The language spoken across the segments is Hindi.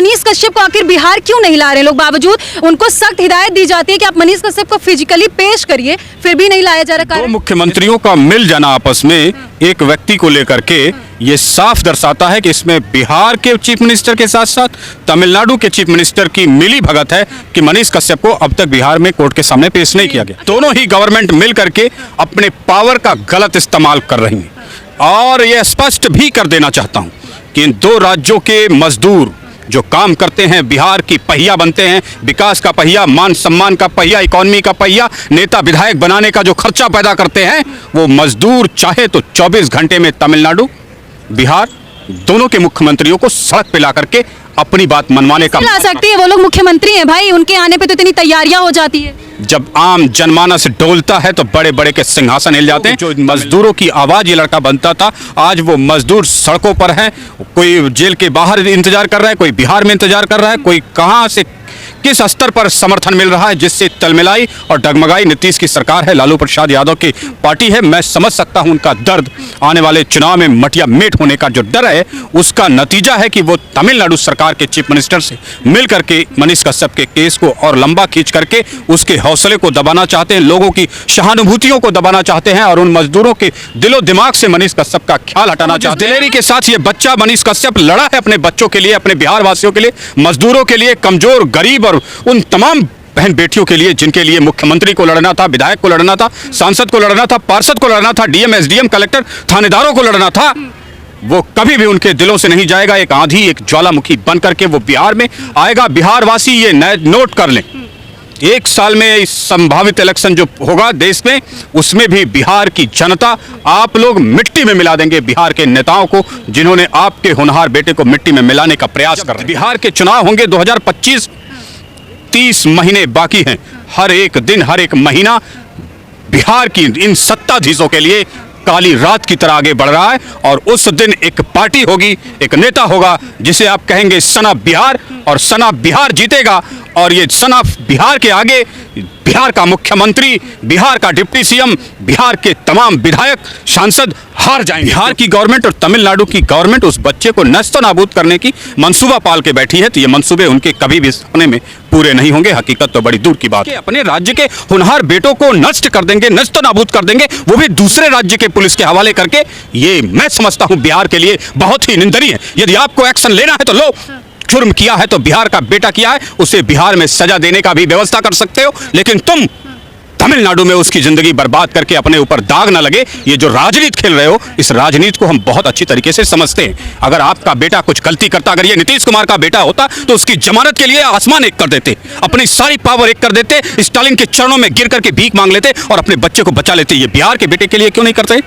मनीष कश्यप को आखिर बिहार क्यों नहीं ला रहे लोग, बावजूद उनको सख्त हिदायत दी जाती है कि आप मनीष कश्यप को फिजिकली पेश करिए, फिर भी नहीं लाया जा रहा। दो मुख्यमंत्रियों का मिल जाना आपस में एक व्यक्ति को लेकर के ये साफ दर्शाता है कि इसमें बिहार के चीफ मिनिस्टर के साथ साथ तमिलनाडु के चीफ मिनिस्टर की मिली भगत है कि मनीष कश्यप को अब तक बिहार में कोर्ट के सामने पेश नहीं किया गया। दोनों ही गवर्नमेंट मिल करके अपने पावर का गलत इस्तेमाल कर रही है और यह स्पष्ट भी कर देना चाहता हूं कि इन दो राज्यों के मजदूर जो काम करते हैं, बिहार की पहिया बनते हैं, विकास का पहिया, मान सम्मान का पहिया, इकोनॉमी का पहिया, नेता विधायक बनाने का जो खर्चा पैदा करते हैं, वो मजदूर चाहे तो 24 घंटे में तमिलनाडु बिहार दोनों के मुख्यमंत्रियों को सड़क पे ला करके अपनी बात मनवाने का ला सकती है। वो लोग मुख्यमंत्री हैं भाई, उनके आने पे तो इतनी तैयारियां हो जाती है। जब आम जनमानस डोलता है तो बड़े बड़े के सिंहासन हिल जाते हैं। जो मजदूरों की आवाज ये लड़का बनता था, आज वो मजदूर सड़कों पर हैं। कोई जेल के बाहर इंतजार कर रहा है, कोई बिहार में इंतजार कर रहा है, कोई कहां से किस स्तर पर समर्थन मिल रहा है, जिससे तलमिलाई और डगमगाई नीतीश की सरकार है, लालू प्रसाद यादव की पार्टी है। मैं समझ सकता हूं उनका दर्द। आने वाले चुनाव में मटिया मेट होने का जो डर है, उसका नतीजा है कि वो तमिलनाडु सरकार के चीफ मिनिस्टर से मिल करके मनीष कश्यप के केस को और लंबा खींच करके उसके हौसले को दबाना चाहते हैं, लोगों की सहानुभूतियों को दबाना चाहते हैं और उन मजदूरों के दिलो दिमाग से मनीष कश्यप का ख्याल हटाना चाहते हैं। दिलेरी के साथ ये बच्चा मनीष कश्यप लड़ा है अपने बच्चों के लिए, अपने बिहार वासियों के लिए, मजदूरों के लिए, कमजोर, गरीब और उन तमाम बहन बेटियों के लिए जिनके लिए मुख्यमंत्री को लड़ना था, विधायक को लड़ना था, सांसद को लड़ना था, पार्षद को लड़ना था, डीएम, एसडीएम, कलेक्टर, थानेदारों को लड़ना था। वो कभी भी उनके दिलों से नहीं जाएगा। एक आंधी, एक ज्वालामुखी बन करके वो बिहार में आएगा। बिहार वासी ये नोट कर लें, 1 साल में इस संभावित इलेक्शन जो होगा देश में, उसमें भी बिहार की जनता, आप लोग मिट्टी में मिला देंगे बिहार के नेताओं को, जिन्होंने आपके होनहार बेटे को मिट्टी में मिलाने का प्रयास कर रहे हैं। बिहार के चुनाव होंगे 2025, 30 महीने बाकी हैं। हर एक दिन, हर एक महीना बिहार की इन सत्ताधीशों के लिए काली रात की तरह आगे बढ़ रहा है और उस दिन एक पार्टी होगी, एक नेता होगा जिसे आप कहेंगे सन ऑफ बिहार, और सन ऑफ बिहार जीतेगा। और ये सन ऑफ बिहार के आगे बिहार का मुख्यमंत्री, बिहार का डिप्टी सीएम, बिहार के तमाम विधायक, सांसद हार जाएंगे। बिहार की गवर्नमेंट और तमिलनाडु की गवर्नमेंट उस बच्चे को नष्ट नाबूद करने की मंसूबा पाल के बैठी है, तो ये मंसूबे उनके कभी भी सपने में पूरे नहीं होंगे। हकीकत तो बड़ी दूर की बात है। अपने राज्य के होनहार बेटों को नष्ट कर देंगे, नष्ट नाबूद कर देंगे, वो भी दूसरे राज्य के पुलिस के हवाले करके। ये मैं समझता हूं बिहार के लिए बहुत ही निंदनीय है। यदि आपको एक्शन लेना है तो लो, जुर्म किया है तो बिहार का बेटा किया है, उसे बिहार में सजा देने का भी व्यवस्था कर सकते हो, लेकिन तुम तमिलनाडु में उसकी जिंदगी बर्बाद करके अपने ऊपर दाग ना लगे, ये जो राजनीति खेल रहे हो, इस राजनीति को हम बहुत अच्छी तरीके से समझते हैं। अगर आपका बेटा कुछ गलती करता, अगर ये नीतीश कुमार का बेटा होता तो उसकी जमानत के लिए आसमान एक कर देते, अपनी सारी पावर एक कर देते, स्टालिन के चरणों में गिर करके भीख मांग लेते और अपने बच्चे को बचा लेते। ये बिहार के बेटे के लिए क्यों नहीं करते?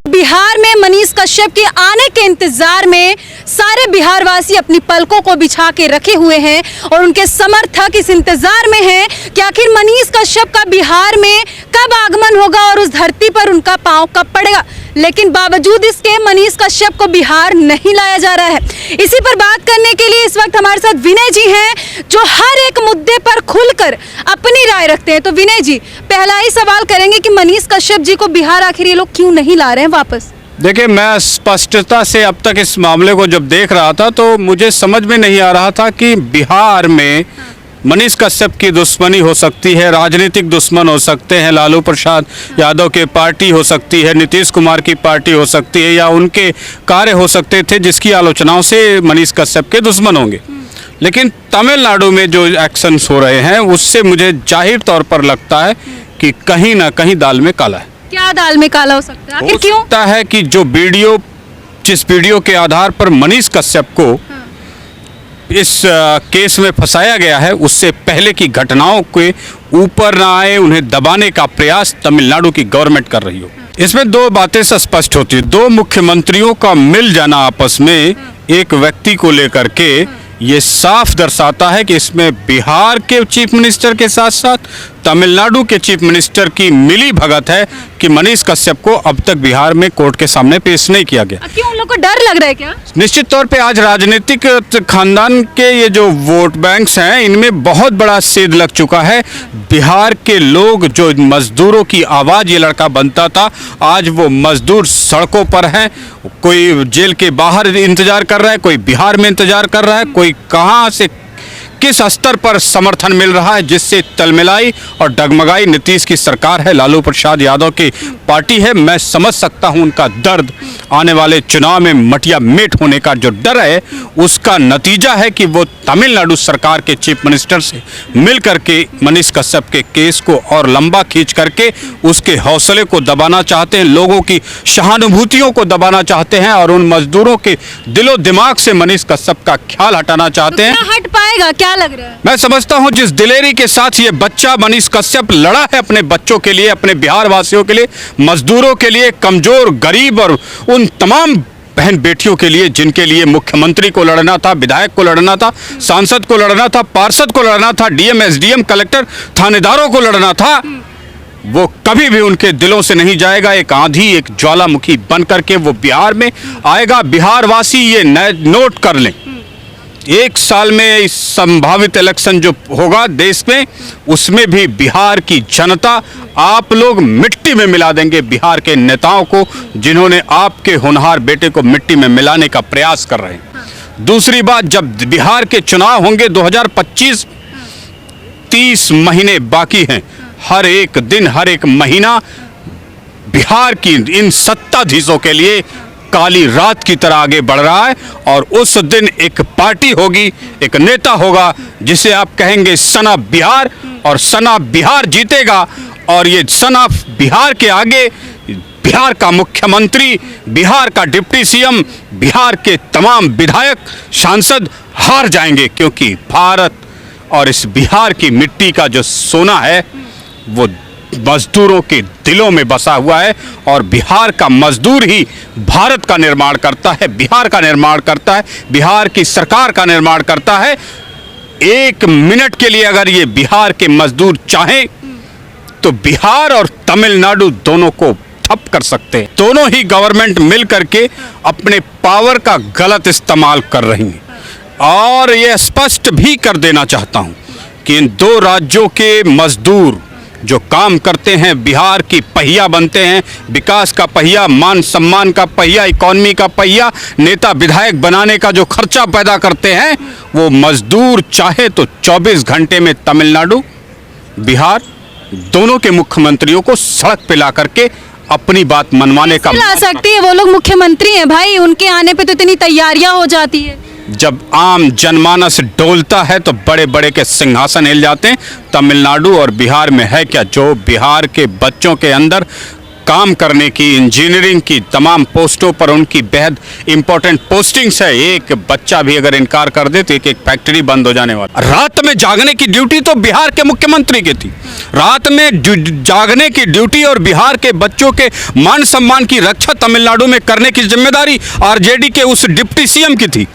बिहार में मनीष कश्यप के आने के इंतजार में सारे बिहारवासी अपनी पलकों को बिछा के रखे हुए हैं और उनके समर्थक इस इंतजार में हैं कि आखिर मनीष कश्यप का बिहार में कब आगमन होगा और उस धरती पर उनका पांव कब पड़ेगा। लेकिन बावजूद इसके मनीष कश्यप को बिहार नहीं लाया जा रहा है। इसी पर बात करने के लिए इस वक्त हमारे साथ विनय जी हैं, जो हर एक मुद्दे पर खुलकर अपनी राय रखते हैं। तो विनय जी, पहला ही सवाल करेंगे कि मनीष कश्यप जी को बिहार आखिर ये लोग क्यों नहीं ला रहे हैं वापस? देखिए, मैं स्पष्टता से अब तक इस मामले को जब देख रहा था तो मुझे समझ में नहीं आ रहा था कि बिहार में मनीष कश्यप की दुश्मनी हो सकती है, राजनीतिक दुश्मन हो सकते हैं, लालू प्रसाद यादव की पार्टी हो सकती है, नीतीश कुमार की पार्टी हो सकती है, या उनके कार्य हो सकते थे जिसकी आलोचनाओं से मनीष कश्यप के दुश्मन होंगे। लेकिन तमिलनाडु में जो एक्शंस हो रहे हैं उससे मुझे जाहिर तौर पर लगता है कि कहीं ना कहीं दाल में काला है। क्या दाल में काला हो सकता है? क्यों? हो सकता है कि जो वीडियो, जिस वीडियो के आधार पर मनीष कश्यप को इस केस में फंसाया गया है, उससे पहले की घटनाओं के ऊपर ना आए, उन्हें दबाने का प्रयास तमिलनाडु की गवर्नमेंट कर रही हो। इसमें दो बातें स्पष्ट होती है। दो मुख्यमंत्रियों का मिल जाना आपस में एक व्यक्ति को लेकर के ये साफ दर्शाता है कि इसमें बिहार के चीफ मिनिस्टर के साथ साथ तमिलनाडु के चीफ मिनिस्टर की मिली भगत है कि मनीष कश्यप को अब तक बिहार में कोर्ट के सामने पेश नहीं किया गया। क्यों, उन लोग को डर लग रहा है क्या? निश्चित तौर पे आज राजनीतिक खानदान के ये जो वोट बैंक्स हैं इनमें बहुत बड़ा सेध लग चुका है। बिहार के लोग जो मजदूरों की आवाज़ ये लड़का बनता था, आज वो मजदूर सड़कों पर हैं। कोई जेल के बाहर इंतजार कर रहा है, कोई बिहार में इंतजार कर रहा है, कोई कहाँ से किस स्तर पर समर्थन मिल रहा है, जिससे तलमिलाई और डगमगाई नीतीश की सरकार है, लालू प्रसाद यादव की पार्टी है। मैं समझ सकता हूं उनका दर्द। आने वाले चुनाव में मटिया मेट होने का जो डर है उसका नतीजा है कि वो तमिलनाडु सरकार के चीफ मिनिस्टर से मिल करके मनीष कश्यप के केस को और लंबा खींच करके उसके हौसले को दबाना चाहते हैं, लोगों की सहानुभूतियों को दबाना चाहते हैं और उन मजदूरों के दिलो दिमाग से मनीष कश्यप का ख्याल हटाना चाहते हैं। क्या हट पाएगा, क्या लग रहा है? मैं समझता हूं जिस दिलेरी के साथ ये बच्चा मनीष कश्यप लड़ा है अपने बच्चों के लिए, अपने बिहार वासियों के लिए, मजदूरों के लिए, कमजोर, गरीब और उन तमाम बहन बेटियों के लिए जिनके लिए मुख्यमंत्री को लड़ना था, विधायक को लड़ना था, सांसद को लड़ना था, पार्षद को लड़ना था, डीएम, एसडीएम, कलेक्टर, थानेदारों को लड़ना था, वो कभी भी उनके दिलों से नहीं जाएगा। एक आंधी, एक ज्वालामुखी बन करके वो बिहार में आएगा। बिहार वासी ये नोट कर लें, एक साल में इस संभावित इलेक्शन जो होगा देश में, उसमें भी बिहार की जनता आप लोग मिट्टी में मिला देंगे बिहार के नेताओं को, जिन्होंने आपके होनहार बेटे को मिट्टी में मिलाने का प्रयास कर रहे हैं। दूसरी बात, जब बिहार के चुनाव होंगे 2025, 30 महीने बाकी हैं। हर एक दिन, हर एक महीना बिहार की इन सत्ताधीशों के लिए काली रात की तरह आगे बढ़ रहा है और उस दिन एक पार्टी होगी, एक नेता होगा जिसे आप कहेंगे सन ऑफ बिहार, और सन ऑफ बिहार जीतेगा। और ये सन ऑफ बिहार के आगे बिहार का मुख्यमंत्री, बिहार का डिप्टी सीएम, बिहार के तमाम विधायक, सांसद हार जाएंगे, क्योंकि भारत और इस बिहार की मिट्टी का जो सोना है वो मजदूरों के दिलों में बसा हुआ है और बिहार का मजदूर ही भारत का निर्माण करता है, बिहार का निर्माण करता है, बिहार की सरकार का निर्माण करता है। एक मिनट के लिए अगर ये बिहार के मजदूर चाहें तो बिहार और तमिलनाडु दोनों को ठप कर सकते हैं। दोनों ही गवर्नमेंट मिल करके अपने पावर का गलत इस्तेमाल कर रही है। और ये स्पष्ट भी कर देना चाहता हूं कि इन दो राज्यों के मजदूर जो काम करते हैं, बिहार की पहिया बनते हैं, विकास का पहिया, मान सम्मान का पहिया, इकॉनमी का पहिया, नेता विधायक बनाने का जो खर्चा पैदा करते हैं, वो मजदूर चाहे तो 24 घंटे में तमिलनाडु, बिहार दोनों के मुख्यमंत्रियों को सड़क पे ला करके अपनी बात मनवाने का ला सकती है। वो लोग मुख्यमंत्री हैं भाई, उनके आने पे तो इतनी तैयारियां हो जाती है। जब आम जनमानस डोलता है तो बड़े बड़े के सिंहासन हिल जाते हैं। तमिलनाडु और बिहार में है क्या, जो बिहार के बच्चों के अंदर काम करने की, इंजीनियरिंग की तमाम पोस्टों पर उनकी बेहद इंपॉर्टेंट पोस्टिंग्स है। एक बच्चा भी अगर इनकार कर दे तो एक एक फैक्ट्री बंद हो जाने वाला। रात में जागने की ड्यूटी तो बिहार के मुख्यमंत्री की थी। रात में जागने की ड्यूटी और बिहार के बच्चों के मान सम्मान की रक्षा तमिलनाडु में करने की जिम्मेदारी आरजेडी के उस डिप्टी सीएम की थी।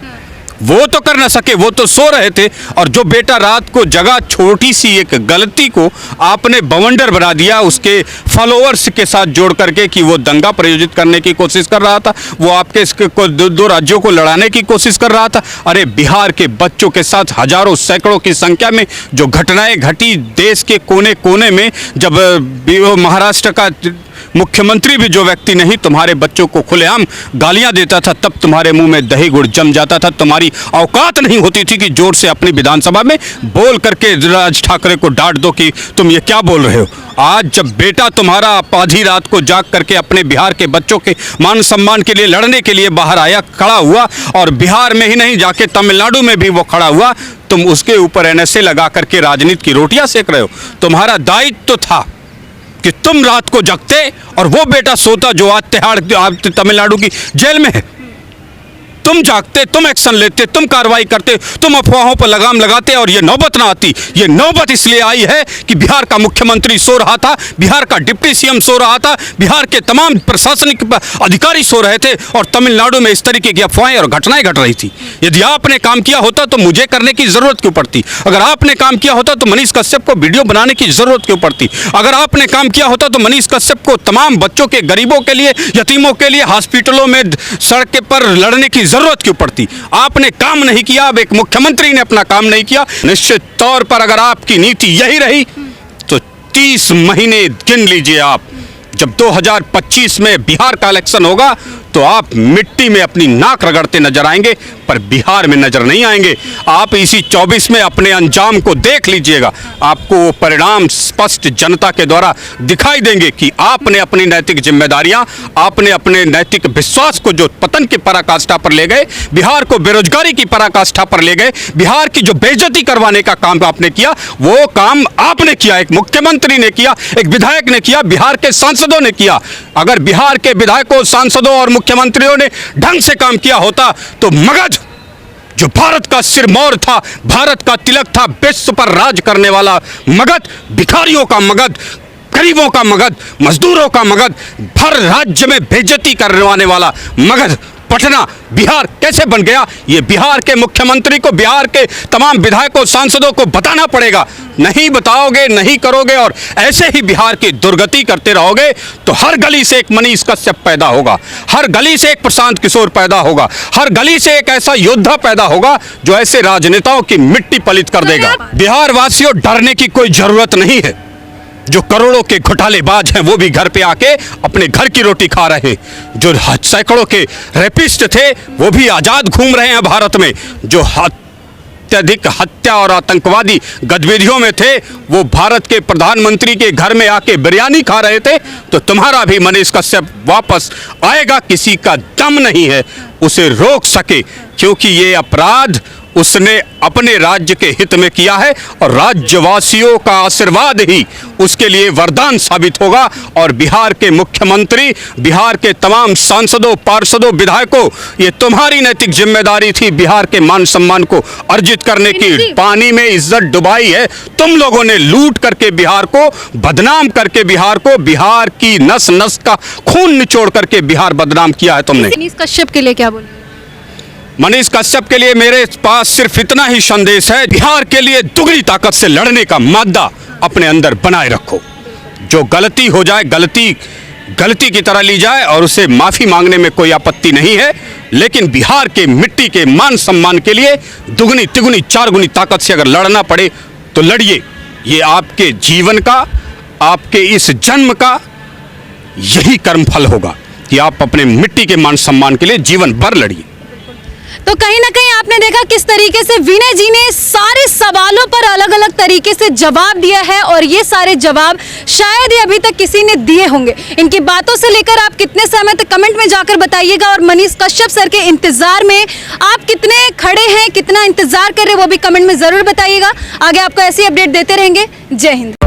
वो तो कर ना सके, वो तो सो रहे थे। और जो बेटा रात को जगह, छोटी सी एक गलती को आपने बवंडर बना दिया उसके फॉलोअर्स के साथ जोड़ करके कि वो दंगा प्रायोजित करने की कोशिश कर रहा था, वो आपके इसके दो राज्यों को लड़ाने की कोशिश कर रहा था। अरे बिहार के बच्चों के साथ हजारों सैकड़ों की संख्या में जो घटनाएं घटी देश के कोने कोने में, जब महाराष्ट्र का मुख्यमंत्री भी जो व्यक्ति नहीं तुम्हारे बच्चों को खुलेआम गालियां देता था, तब तुम्हारे मुंह में दही गुड़ जम जाता था। तुम्हारी औकात नहीं होती थी कि जोर से अपनी विधानसभा में बोल करके राज ठाकरे को डांट दो कि तुम ये क्या बोल रहे हो। आज जब बेटा तुम्हारा आधी रात को जाग करके अपने बिहार के बच्चों के मान सम्मान के लिए लड़ने के लिए बाहर आया, खड़ा हुआ, और बिहार में ही नहीं जाके तमिलनाडु में भी वो खड़ा हुआ, तुम उसके ऊपर एनएसए लगा करके राजनीति की रोटियां सेक रहे हो। तुम्हारा दायित्व तो था कि तुम रात को जगते और वो बेटा सोता जो आज तिहाड़ तमिलनाडु की जेल में है। तुम जागते, तुम एक्शन लेते, तुम कार्रवाई करते, तुम अफवाहों पर लगाम लगाते और ये नौबत ना आती। ये नौबत इसलिए आई है कि बिहार का मुख्यमंत्री सो रहा था, बिहार का डिप्टी सीएम सो रहा था, बिहार के तमाम प्रशासनिक अधिकारी सो रहे थे और तमिलनाडु में इस तरीके की अफवाहें और घटनाएं घट रही थी। यदि आपने काम किया होता तो मुझे करने की जरूरत क्यों पड़ती? अगर आपने काम किया होता तो मनीष कश्यप को वीडियो बनाने की जरूरत क्यों पड़ती? अगर आपने काम किया होता तो मनीष कश्यप को तमाम बच्चों के, गरीबों के लिए, यतीमों के लिए हॉस्पिटलों में सड़क पर लड़ने की जरूरत क्यों पड़ती? आपने काम नहीं किया। अब एक मुख्यमंत्री ने अपना काम नहीं किया। निश्चित तौर पर अगर आपकी नीति यही रही तो 30 महीने गिन लीजिए आप। जब 2025 में बिहार का इलेक्शन होगा तो आप मिट्टी में अपनी नाक रगड़ते नजर आएंगे, पर बिहार में नजर नहीं आएंगे। आप इसी 24 में अपने अंजाम को देख लीजिएगा। आपको वो परिणाम स्पष्ट जनता के द्वारा दिखाई देंगे कि आपने अपनी नैतिक जिम्मेदारियां, आपने अपने नैतिक विश्वास को जो पतन की पराकाष्ठा पर ले गए, बिहार को बेरोजगारी की पराकाष्ठा पर ले गए, बिहार की जो बेइज्जती करवाने का काम आपने किया, वो काम आपने किया। एक मुख्यमंत्री ने किया, एक विधायक ने किया, बिहार के सांसदों ने किया। अगर बिहार के विधायकों, सांसदों और मुख्यमंत्रियों ने ढंग से काम किया होता तो मगध, जो भारत का सिरमौर था, भारत का तिलक था, विश्व पर राज करने वाला मगध, भिखारियों का मगध, गरीबों का मगध, मजदूरों का मगध, हर राज्य में बेइज्जती करने वाला मगध, पटना बिहार कैसे बन गया? ये बिहार के मुख्यमंत्री को, बिहार के तमाम विधायकों, सांसदों को बताना पड़ेगा। नहीं बताओगे, नहीं करोगे और ऐसे ही बिहार की दुर्गति करते रहोगे तो हर गली से एक मनीष कश्यप पैदा होगा, हर गली से एक प्रशांत किशोर पैदा होगा, हर गली से एक ऐसा योद्धा पैदा होगा जो ऐसे राजनेताओं की मिट्टी पलित कर देगा। बिहार वासियों, डरने की कोई जरूरत नहीं है। जो करोड़ों के घोटालेबाज हैं वो भी घर पे आके अपने घर की रोटी खा रहे हैं। जो सैकड़ों के रेपिस्ट थे वो भी आजाद घूम रहे हैं भारत में। जो अत्यधिक हत्या और आतंकवादी गतिविधियों में थे वो भारत के प्रधानमंत्री के घर में आके बिरयानी खा रहे थे। तो तुम्हारा भी मनीष कश्यप वापस आएगा, किसी का दम नहीं है उसे रोक सके, क्योंकि ये अपराध उसने अपने राज्य के हित में किया है और राज्यवासियों का आशीर्वाद ही उसके लिए वरदान साबित होगा। और बिहार के मुख्यमंत्री, बिहार के तमाम सांसदों, पार्षदों, विधायकों, ये तुम्हारी नैतिक जिम्मेदारी थी बिहार के मान सम्मान को अर्जित करने की। पानी में इज्जत डुबाई है तुम लोगों ने, लूट करके बिहार को बदनाम करके, बिहार को, बिहार की नस नस का खून निचोड़ करके बिहार बदनाम किया है तुमने। मनीष कश्यप के लिए क्या बोले? मनीष कश्यप के लिए मेरे पास सिर्फ इतना ही संदेश है, बिहार के लिए दुगनी ताकत से लड़ने का मादा अपने अंदर बनाए रखो। जो गलती हो जाए, गलती की तरह ली जाए और उसे माफी मांगने में कोई आपत्ति नहीं है, लेकिन बिहार के मिट्टी के मान सम्मान के लिए दुगनी, तिगुनी, चारगुनी ताकत से अगर लड़ना पड़े तो लड़िए। ये आपके जीवन का, आपके इस जन्म का यही कर्मफल होगा कि आप अपने मिट्टी के मान सम्मान के लिए जीवन भर लड़िए। तो कहीं ना कहीं आपने देखा किस तरीके से विनय जी ने सारे सवालों पर अलग अलग तरीके से जवाब दिया है और ये सारे जवाब शायद ही अभी तक किसी ने दिए होंगे। इनकी बातों से लेकर आप कितने सहमत हैं कमेंट में जाकर बताइएगा और मनीष कश्यप सर के इंतजार में आप कितने खड़े हैं, कितना इंतजार कर रहे हैं वो भी कमेंट में जरूर बताइएगा। आगे आपको ऐसी अपडेट देते रहेंगे। जय हिंद।